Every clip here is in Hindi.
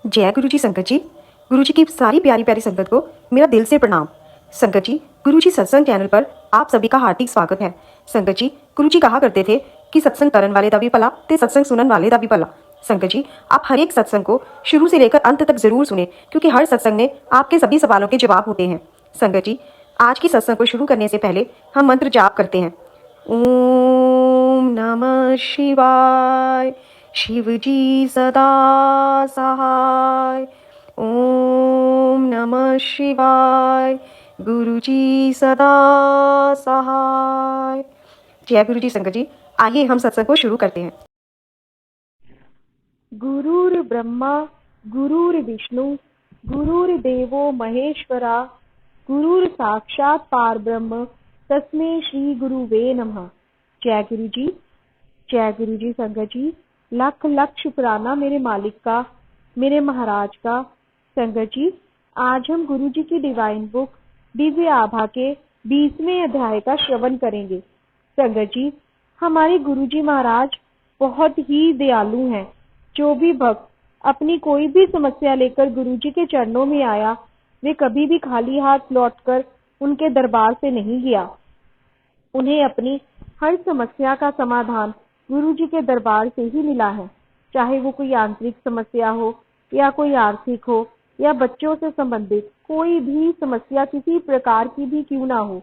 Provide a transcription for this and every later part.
जय गुरु जी संगत जी। गुरु जी की सारी प्यारी प्यारी संगत को मेरा दिल से प्रणाम। संगत जी, गुरु जी सत्संग चैनल पर आप सभी का हार्दिक स्वागत है। संगत जी, गुरु जी कहा करते थे कि सत्संग करन वाले दा भी भला ते सत्संग सुनन वाले दा भी भला। संगत जी, आप हर एक सत्संग को शुरू से लेकर अंत तक जरूर सुने, क्योंकि हर सत्संग में आपके सभी सवालों के जवाब होते हैं। संगत जी, आज की सत्संग को शुरू करने से पहले हम मंत्र जाप करते हैं। ओम नमः शिवाय, शिव जी सदा सहाय। ओम नमः शिवाय, गुरु जी सदा सहाय। जय गुरु जी संगत जी, आइए हम सत्संग को शुरू करते हैं। गुरुर् ब्रह्मा गुरुर्विष्णु गुरुर्देवो महेश्वरा गुरुर साक्षात पारब्रह्म तस्मै श्री गुरुवे नमः। जय गुरु जी। जय गुरु जी संगत जी, लख लख शुक्राना मेरे मालिक का, मेरे महाराज का। संगत जी, आज हम गुरु जी की डिवाइन बुक दिव्य आभा के 20वें अध्याय का श्रवण करेंगे। संगत जी, हमारे गुरु जी महाराज बहुत ही दयालु हैं। जो भी भक्त अपनी कोई भी समस्या लेकर गुरु जी के चरणों में आया, वे कभी भी खाली हाथ लौटकर उनके दरबार से नहीं गया। उन्हें अपनी हर समस्या का समाधान गुरु जी के दरबार से ही मिला है। चाहे वो कोई आंतरिक समस्या हो या कोई आर्थिक हो या बच्चों से संबंधित कोई भी समस्या किसी प्रकार की भी क्यों ना हो,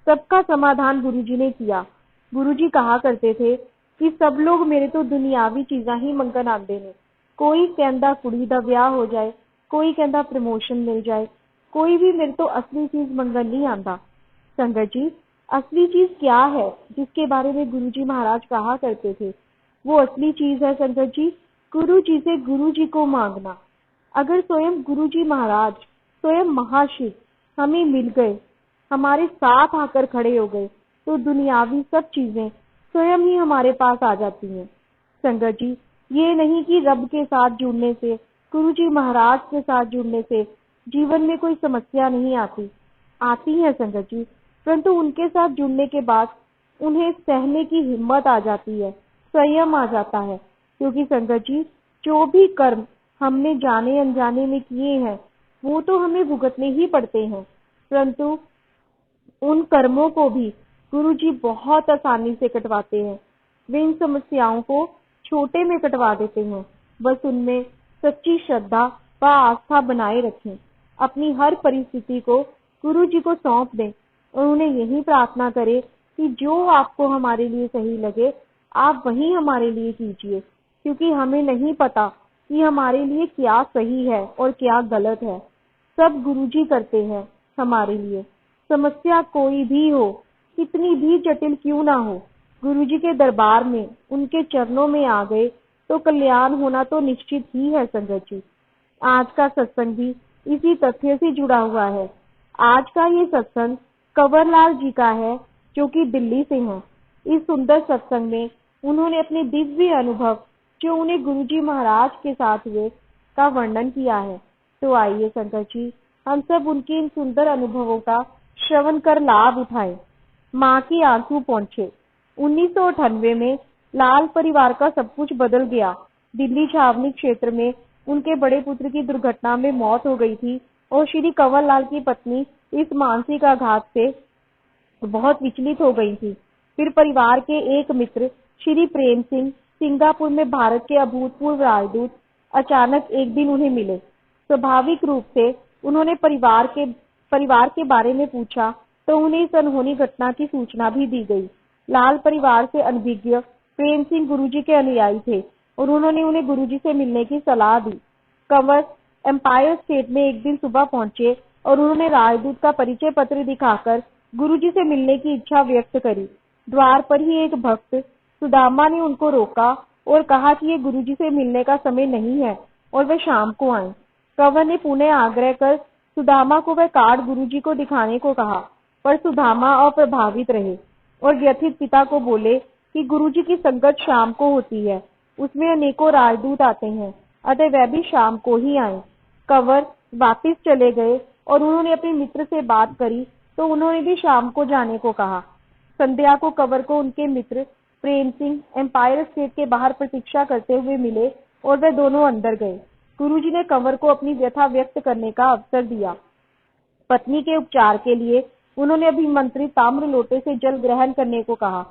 सबका समाधान गुरु जी ने किया। गुरु जी कहा करते थे कि सब लोग मेरे तो दुनियावी चीज़ां ही मंगन आंदे ने। कोई कहंदा कुड़ी दा ब्याह हो जाए, कोई कहंदा प्रमोशन मिल जाए, कोई भी मेरे तो असली चीज मंगन नहीं आंदा। संगत जी, असली चीज क्या है जिसके बारे में गुरु जी महाराज कहा करते थे? वो असली चीज है संगत जी, गुरु जी से गुरु जी को मांगना। अगर स्वयं गुरु जी महाराज, स्वयं महाशिव हमें मिल गए, हमारे साथ आकर खड़े हो गए, तो दुनियावी सब चीजें स्वयं ही हमारे पास आ जाती हैं। संगत जी, ये नहीं कि रब के साथ जुड़ने से, गुरु जी महाराज के साथ जुड़ने से जीवन में कोई समस्या नहीं आती। आती है संगत जी, परंतु उनके साथ जुड़ने के बाद उन्हें सहने की हिम्मत आ जाती है, संयम आ जाता है। क्योंकि संगत जी, जो भी कर्म हमने जाने अनजाने में किए हैं, वो तो हमें भुगतने ही पड़ते हैं। परंतु उन कर्मों को भी गुरु जी बहुत आसानी से कटवाते हैं। वे इन समस्याओं को छोटे में कटवा देते हैं। बस उनमें सच्ची श्रद्धा व आस्था बनाए रखें। अपनी हर परिस्थिति को गुरु जी को सौंप दें और उन्हें यही प्रार्थना करें कि जो आपको हमारे लिए सही लगे, आप वही हमारे लिए कीजिए। क्योंकि हमें नहीं पता कि हमारे लिए क्या सही है और क्या गलत है। सब गुरु जी करते हैं हमारे लिए। समस्या कोई भी हो, कितनी भी जटिल क्यों ना हो, गुरु जी के दरबार में, उनके चरणों में आ गए तो कल्याण होना तो निश्चित ही है। संगत जी, आज का सत्संग भी इसी तथ्य से जुड़ा हुआ है। आज का ये सत्संग कंवरलाल जी का है, जो कि दिल्ली से हैं। इस सुंदर सत्संग में उन्होंने अपने दिव्य अनुभव, जो उन्हें गुरु जी महाराज के साथ हुए, का वर्णन किया है। तो आइए संगत जी, हम सब उनके इन सुंदर अनुभवों का श्रवण कर लाभ उठाएं। माँ की आंसू पहुंचे। 1998 में लाल परिवार का सब कुछ बदल गया। दिल्ली छावनी क्षेत्र में उनके बड़े पुत्र की दुर्घटना में मौत हो गई थी और श्री कंवरलाल की पत्नी इस मानसिक आघात से बहुत विचलित हो गई थी। फिर परिवार के एक मित्र श्री प्रेम सिंह, सिंगापुर में भारत के अभूतपूर्व राजदूत, अचानक एक दिन उन्हें मिले। स्वाभाविक रूप से उन्होंने परिवार के बारे में पूछा तो उन्हें इस अनहोनी घटना की सूचना भी दी गई। लाल परिवार से अनभिज्ञ प्रेम सिंह गुरुजी के अनुयायी थे और उन्होंने उन्हें गुरुजी से मिलने की सलाह दी। कंवर एम्पायर स्टेट में एक दिन सुबह पहुंचे और उन्होंने राजदूत का परिचय पत्र दिखाकर गुरुजी से मिलने की इच्छा व्यक्त करी। द्वार पर ही एक भक्त सुदामा ने उनको रोका और कहा कि ये गुरुजी से मिलने का समय नहीं है और वे शाम को आए। कंवर ने पुनः आग्रह कर सुदामा को वह कार्ड गुरुजी को दिखाने को कहा, पर सुदामा अप्रभावित रहे और व्यथित पिता को बोले कि गुरुजी की संगत शाम को होती है, उसमें अनेकों राजदूत आते हैं, अतः वह भी शाम को ही आए। कंवर वापिस चले गए और उन्होंने अपने मित्र से बात करी तो उन्होंने भी शाम को जाने को कहा। संध्या को कंवर को उनके मित्र प्रेम सिंह एम्पायर स्टेट के बाहर प्रतीक्षा करते हुए मिले और वे दोनों अंदर गए। गुरुजी ने कंवर को अपनी व्यथा व्यक्त करने का अवसर दिया। पत्नी के उपचार के लिए उन्होंने अभिमंत्रित ताम्र लोटे से जल ग्रहण करने को कहा।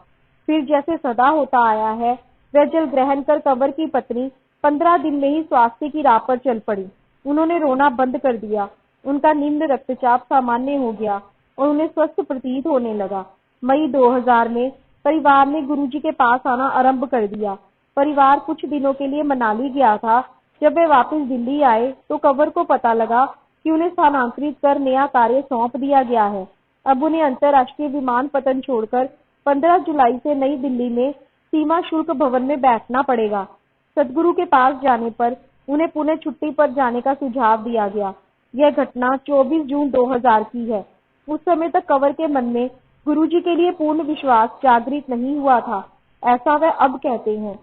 फिर जैसे सदा होता आया है, वह जल ग्रहण कर कंवर की पत्नी 15 दिन में ही स्वास्थ्य की राह पर चल पड़ी। उन्होंने रोना बंद कर दिया। उनका निम्न रक्तचाप सामान्य हो गया और उन्हें स्वस्थ प्रतीत होने लगा। मई 2000 में परिवार ने गुरुजी के पास आना आरंभ कर दिया। परिवार कुछ दिनों के लिए मनाली गया था। जब वे वापस दिल्ली आए तो कंवर को पता लगा कि उन्हें स्थानांतरित कर नया कार्य सौंप दिया गया है। अब उन्हें अंतर्राष्ट्रीय विमानपत्तन छोड़कर 15 जुलाई से नई दिल्ली में सीमा शुल्क भवन में बैठना पड़ेगा। सदगुरु के पास जाने पर उन्हें पुनः छुट्टी पर जाने का सुझाव दिया गया। यह घटना 24 जून 2000 की है। उस समय तक कंवर के मन में गुरुजी के लिए पूर्ण विश्वास जागृत नहीं हुआ था, ऐसा वह अब कहते हैं।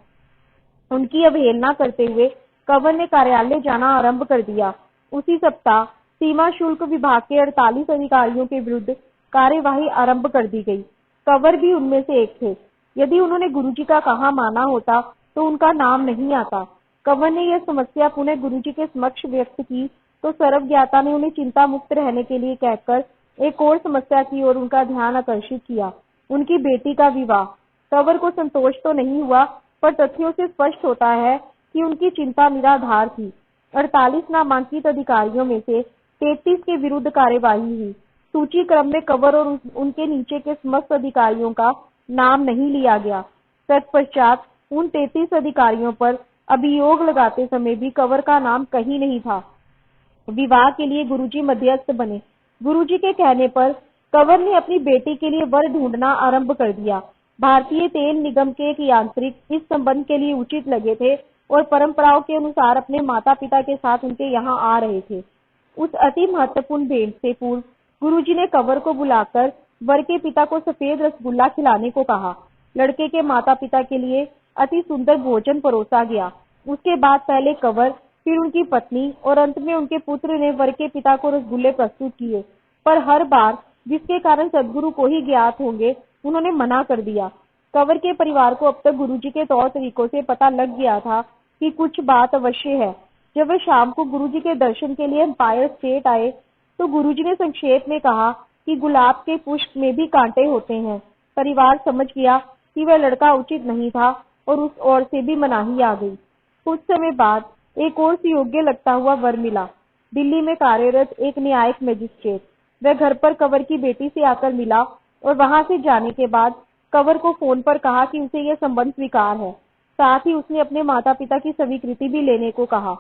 उनकी अवहेलना करते हुए कंवर ने कार्यालय जाना आरंभ कर दिया। उसी सप्ताह सीमा शुल्क विभाग के 48 अधिकारियों के विरुद्ध कार्यवाही आरंभ कर दी गई। कंवर भी उनमें से एक थे। यदि उन्होंने गुरुजी का कहा माना होता तो उनका नाम नहीं आता। कंवर ने यह समस्या पुनः गुरुजी के समक्ष व्यक्त की तो सर्वज्ञाता ने उन्हें चिंता मुक्त रहने के लिए कहकर एक और समस्या की ओर उनका ध्यान आकर्षित किया, उनकी बेटी का विवाह। कंवर को संतोष तो नहीं हुआ, पर तथ्यों से स्पष्ट होता है कि उनकी चिंता निराधार थी। 48 नामांकित अधिकारियों में से 33 के विरुद्ध कार्यवाही हुई। सूची क्रम में कंवर और उनके नीचे के समस्त अधिकारियों का नाम नहीं लिया गया। तत्पश्चात उन 33 अधिकारियों पर अभियोग लगाते समय भी कंवर का नाम कहीं नहीं था। विवाह के लिए गुरुजी मध्यस्थ बने। गुरुजी के कहने पर कंवर ने अपनी बेटी के लिए वर ढूंढना आरंभ कर दिया। भारतीय तेल निगम के एक यांत्रिक इस संबंध के लिए उचित लगे थे और परंपराओं के अनुसार अपने माता पिता के साथ उनके यहाँ आ रहे थे। उस अति महत्वपूर्ण भेंट से पूर्व गुरुजी ने कंवर को बुलाकर वर के पिता को सफेद रसगुल्ला खिलाने को कहा। लड़के के माता पिता के लिए अति सुंदर भोजन परोसा गया। उसके बाद पहले कंवर, फिर उनकी पत्नी और अंत में उनके पुत्र ने वर के पिता को रसगुल्ले प्रस्तुत किए, पर हर बार, जिसके कारण सदगुरु को ही ज्ञात होंगे, उन्होंने मना कर दिया। कंवर के परिवार को अब तक गुरुजी के तौर तरीकों से पता लग गया था कि कुछ बात अवश्य है। जब वे शाम को गुरुजी के दर्शन के लिए एम्पायर स्टेट आए तो गुरुजी ने संक्षेप में कहा कि गुलाब के पुष्प में भी कांटे होते हैं। परिवार समझ गया कि वह लड़का उचित नहीं था और उस ओर से भी मनाही आ गई। कुछ समय बाद एक और सुयोग्य लगता हुआ वर मिला। दिल्ली में कार्यरत एक न्यायिक मजिस्ट्रेट। वह घर पर कंवर की बेटी से आकर मिला और वहां से जाने के बाद कंवर को फोन पर कहा कि उसे यह संबंध स्वीकार है। साथ ही उसने अपने माता पिता की स्वीकृति भी लेने को कहा।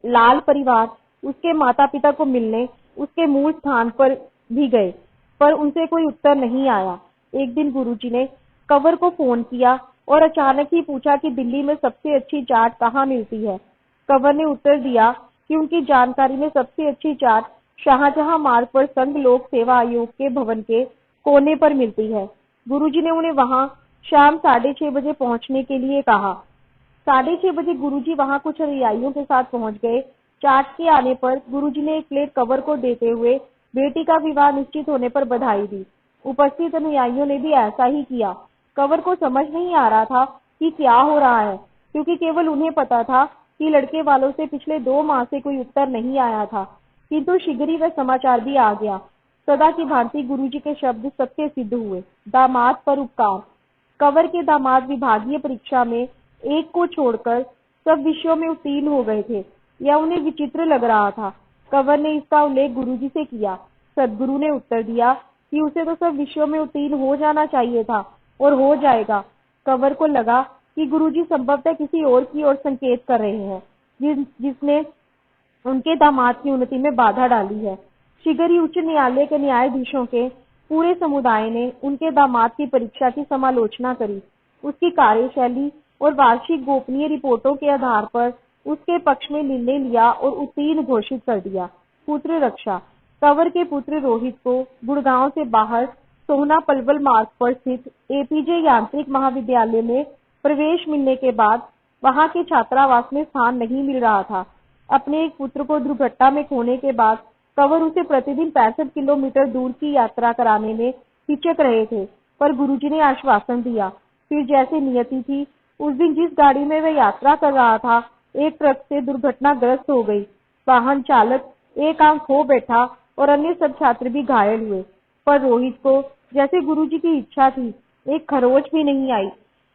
लाल परिवार उसके माता पिता को मिलने उसके मूल स्थान पर भी गए, पर उनसे कोई उत्तर नहीं आया। एक दिन गुरुजी ने कंवर को फोन किया और अचानक ही पूछा कि दिल्ली में सबसे अच्छी चाट कहाँ मिलती है। कंवर ने उत्तर दिया कि उनकी जानकारी में सबसे अच्छी चाट शाहजहां मार्ग पर संघ लोक सेवा आयोग के भवन के कोने पर मिलती है। गुरुजी ने उन्हें वहां शाम 6:30 बजे पहुंचने के लिए कहा। 6:30 बजे गुरुजी वहां कुछ अनुयायियों के साथ पहुंच गए। चाट के आने पर गुरुजी ने एक प्लेट कंवर को देते हुए बेटी का विवाह निश्चित होने पर बधाई दी। उपस्थित अनुयायियों ने भी ऐसा ही किया। कंवर को समझ नहीं आ रहा था कि क्या हो रहा है, क्योंकि केवल उन्हें पता था कि लड़के वालों से पिछले 2 माह से कोई उत्तर नहीं आया था, किंतु शीघ्र ही वह समाचार भी आ गया। सदा की भांति गुरुजी के शब्द सत्य सिद्ध हुए। दामाद पर उपकार। कंवर के दामाद विभागीय परीक्षा में एक को छोड़कर सब विषयों में उत्तीर्ण हो गए थे। यह उन्हें विचित्र लग रहा था। कंवर ने इसका उल्लेख गुरुजी से किया। सदगुरु ने उत्तर दिया कि उसे तो सब विषयों में उत्तीर्ण हो जाना चाहिए था और हो जाएगा। कंवर को लगा कि गुरुजी संभवतः किसी और की ओर संकेत कर रहे हैं, जिसने उनके दामाद की उन्नति में बाधा डाली है। शीघ्र ही उच्च न्यायालय के न्यायाधीशों के पूरे समुदाय ने उनके दामाद की परीक्षा की समालोचना करी। उसकी कार्यशैली और वार्षिक गोपनीय रिपोर्टों के आधार पर उसके पक्ष में निर्णय लिया और उत्तीर्ण घोषित कर दिया। पुत्र रक्षा। कंवर के पुत्र रोहित को गुड़गांव से बाहर सोहना पलवल मार्ग पर स्थित एपीजे यांत्रिक महाविद्यालय में प्रवेश मिलने के बाद वहां के छात्रावास में स्थान नहीं मिल रहा था। अपने एक पुत्र को दुर्घटना में खोने के बाद कंवर उसे प्रतिदिन 65 किलोमीटर दूर की यात्रा कराने में हिचक रहे थे, पर गुरुजी ने आश्वासन दिया। फिर जैसे नियति थी, उस दिन जिस गाड़ी में वह यात्रा कर रहा था एक ट्रक से दुर्घटनाग्रस्त हो गई। वाहन चालक एक आंख खो बैठा और अन्य सब छात्र भी घायल हुए। पर रोहित को, जैसे गुरुजी की इच्छा थी, एक खरोच भी नहीं आई।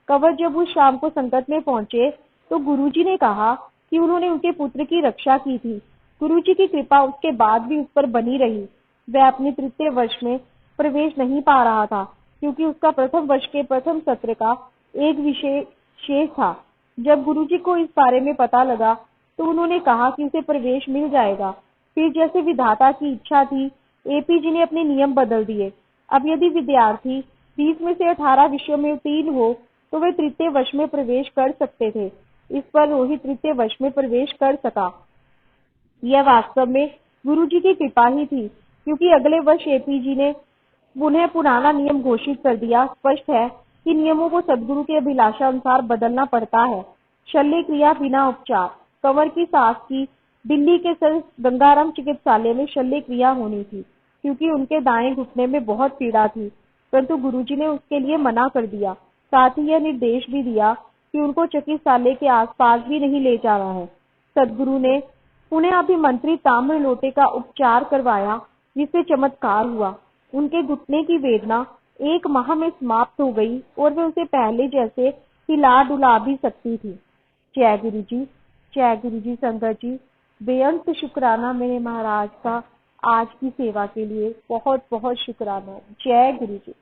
कंवर जब उस शाम को संकट में पहुंचे तो गुरुजी ने कहा कि उन्होंने उनके पुत्र की रक्षा की थी। गुरुजी की कृपा उसके बाद भी उस पर बनी रही। वह अपने तृतीय वर्ष में प्रवेश नहीं पा रहा था क्योंकि उसका प्रथम वर्ष के प्रथम सत्र का एक विषय शेष था। जब गुरुजी को इस बारे में पता लगा तो उन्होंने कहा कि उसे प्रवेश मिल जाएगा। फिर जैसे विधाता की इच्छा थी, एपीजी ने अपने नियम बदल दिए। अब यदि विद्यार्थी 20 में से 18 विषयों में उत्तीर्ण हो तो वे तृतीय वर्ष में प्रवेश कर सकते थे। इस पर रोहित तृतीय वर्ष में प्रवेश कर सका। यह वास्तव में गुरुजी की कृपा ही थी, क्योंकि अगले वर्ष एपीजी ने पुनः पुराना नियम घोषित कर दिया। स्पष्ट है कि नियमों को सदगुरु के अभिलाषा अनुसार बदलना पड़ता है। शल्य क्रिया बिना उपचार। कंवर की सास की दिल्ली के सर गंगाराम चिकित्सालय में शल्य क्रिया होनी थी, क्योंकि उनके दाएं घुटने में बहुत पीड़ा थी, परंतु गुरुजी ने उसके लिए मना कर दिया। साथ ही यह निर्देश भी दिया कि उनको चिकित्सालय के आसपास भी नहीं ले जाना है। सदगुरु ने पुनः अभिमंत्रित ताम्र लोटे का उपचार करवाया, जिससे चमत्कार हुआ। उनके घुटने की वेदना 1 माह में समाप्त हो गई और वे उसे पहले जैसे हिला डुला भी सकती थी। जय गुरु जी, जय गुरु जी। संगत जी, बेअंत शुक्राना मेरे महाराज का आज की सेवा के लिए। बहुत बहुत शुक्राना। जय गुरु जी।